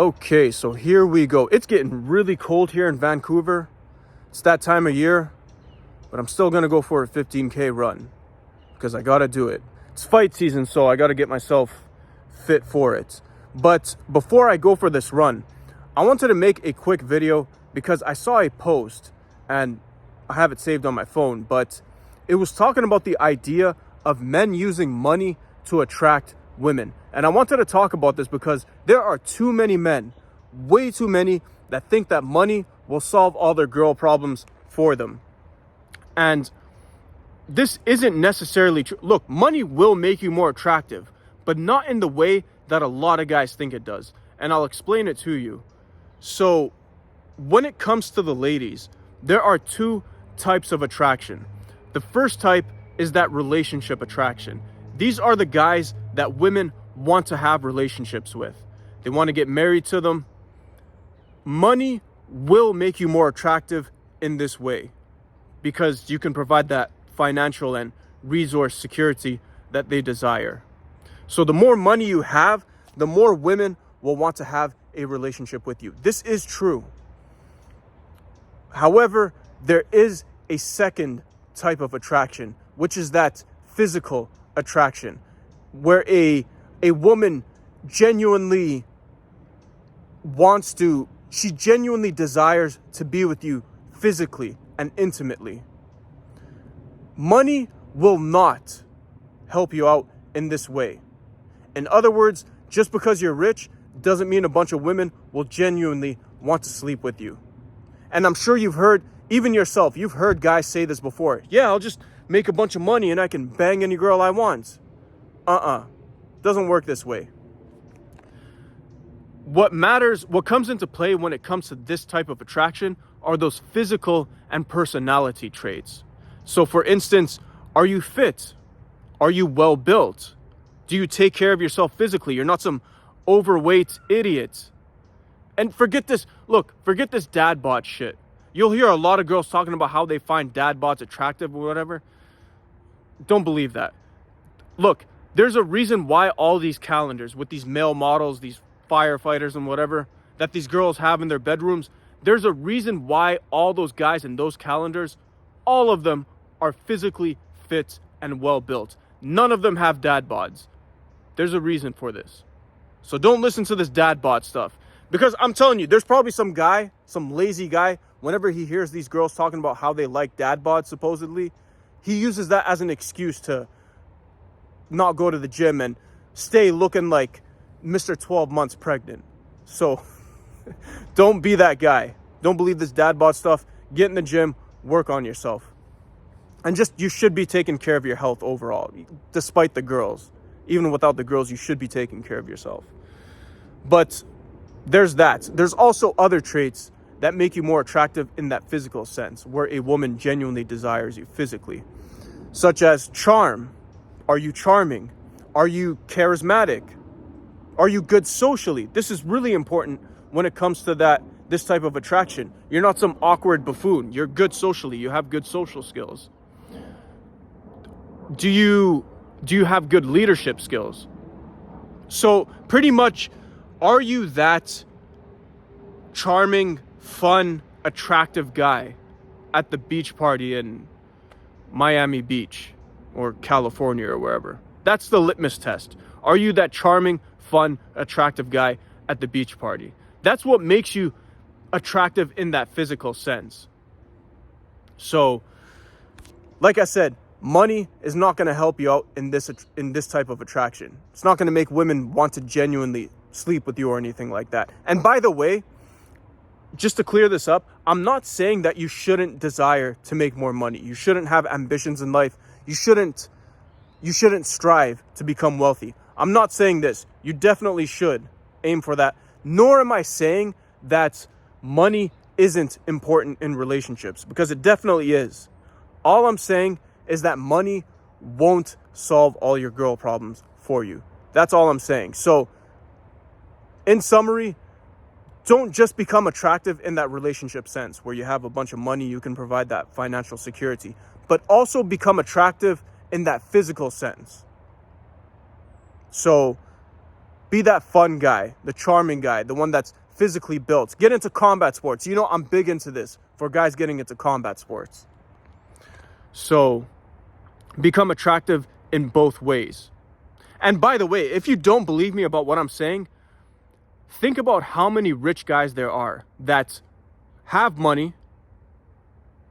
Okay, so here we go. It's getting really cold here in Vancouver. It's that time of year, but I'm still gonna go for a 15K run because I gotta do it. It's fight season, so I gotta get myself fit for it. But before I go for this run, I wanted to make a quick video because I saw a post and I have it saved on my phone, but it was talking about the idea of men using money to attract women. And I wanted to talk about this because there are too many men, way too many, that think that money will solve all their girl problems for them. And this isn't necessarily true. Look, money will make you more attractive, but not in the way that a lot of guys think it does. And I'll explain it to you. So when it comes to the ladies, there are two types of attraction. The first type is that relationship attraction. These are the guys that women want to have relationships with. They want to get married to them. Money will make you more attractive in this way because you can provide that financial and resource security that they desire. So the more money you have, the more women will want to have a relationship with you. This is true. However, there is a second type of attraction, which is that physical attraction, where a woman genuinely she genuinely desires to be with you physically and intimately. Money will not help you out in this way. In other words, just because you're rich doesn't mean a bunch of women will genuinely want to sleep with you. And I'm sure you've heard, even yourself, you've heard guys say this before. Yeah, I'll just make a bunch of money and I can bang any girl I want. Doesn't work this way. What matters, what comes into play when it comes to this type of attraction are those physical and personality traits. So for instance, are you fit? Are you well built? Do you take care of yourself physically? You're not some overweight idiot. And forget this dad bod shit. You'll hear a lot of girls talking about how they find dad bods attractive or whatever. Don't believe that. Look, there's a reason why all these calendars with these male models, these firefighters and whatever, that these girls have in their bedrooms, there's a reason why all those guys in those calendars, all of them are physically fit and well built. None of them have dad bods. There's a reason for this. So don't listen to this dad bod stuff. Because I'm telling you, there's probably some guy, some lazy guy, whenever he hears these girls talking about how they like dad bods, supposedly, he uses that as an excuse to not go to the gym and stay looking like Mr. 12 months pregnant. So don't be that guy. Don't believe this dad bod stuff. Get in the gym, work on yourself. And you should be taking care of your health overall, despite the girls. Even without the girls, you should be taking care of yourself. But there's that. There's also other traits that make you more attractive in that physical sense, where a woman genuinely desires you physically, such as charm. Are you charming? Are you charismatic? Are you good socially? This is really important when it comes to this type of attraction. You're not some awkward buffoon. You're good socially. You have good social skills. Do you have good leadership skills? So pretty much, are you that charming, fun, attractive guy at the beach party in Miami Beach or California or wherever? That's the litmus test. Are you that charming, fun, attractive guy at the beach party? That's what makes you attractive in that physical sense. So, like I said, money is not going to help you out in this type of attraction. It's not going to make women want to genuinely sleep with you or anything like that. And by the way, just to clear this up, I'm not saying that you shouldn't desire to make more money. You shouldn't have ambitions in life. You shouldn't strive to become wealthy. I'm not saying this. You definitely should aim for that. Nor am I saying that money isn't important in relationships, because it definitely is. All I'm saying is that money won't solve all your girl problems for you. That's all I'm saying. So, in summary, don't just become attractive in that relationship sense where you have a bunch of money, you can provide that financial security, but also become attractive in that physical sense. So Be that fun guy, the charming guy, the one that's physically built. Get into combat sports. You know, I'm big into this for guys getting into combat sports. So become attractive in both ways. And by the way, if you don't believe me about what I'm saying, think about how many rich guys there are that have money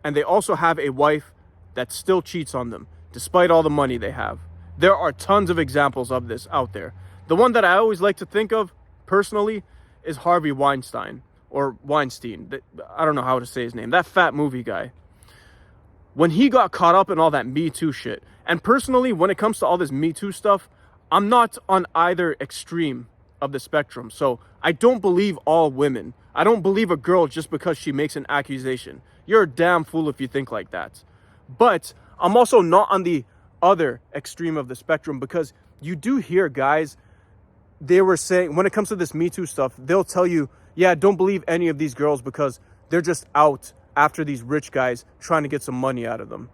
and they also have a wife that still cheats on them despite all the money they have. There are tons of examples of this out there. The one that I always like to think of personally is Harvey Weinstein, or Weinstein. I don't know how to say his name. That fat movie guy. When he got caught up in all that Me Too shit, and personally, when it comes to all this Me Too stuff, I'm not on either extreme of the spectrum. So I don't believe all women. I don't believe a girl just because she makes an accusation. You're a damn fool if you think like that. But I'm also not on the other extreme of the spectrum, because you do hear guys, they were saying, when it comes to this Me Too stuff, they'll tell you, yeah, don't believe any of these girls because they're just out after these rich guys trying to get some money out of them.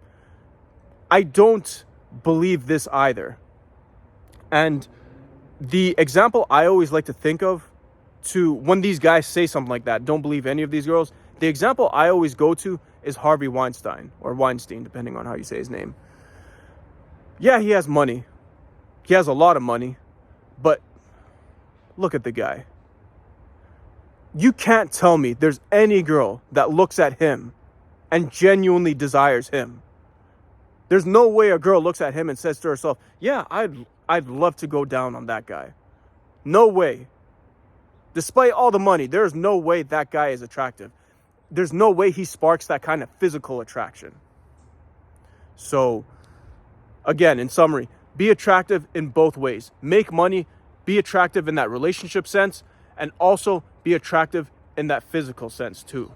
I don't believe this either. And the example I always like to think of to when these guys say something like that, don't believe any of these girls, the example I always go to is Harvey Weinstein, or Weinstein, depending on how you say his name. Yeah, he has money. He has a lot of money, but look at the guy. You can't tell me there's any girl that looks at him and genuinely desires him. There's no way a girl looks at him and says to herself, yeah, I'd love to go down on that guy. No way. Despite all the money, there's no way that guy is attractive. There's no way he sparks that kind of physical attraction. So, again, in summary, be attractive in both ways. Make money, be attractive in that relationship sense, and also be attractive in that physical sense too.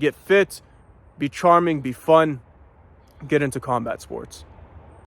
Get fit, be charming, be fun, get into combat sports.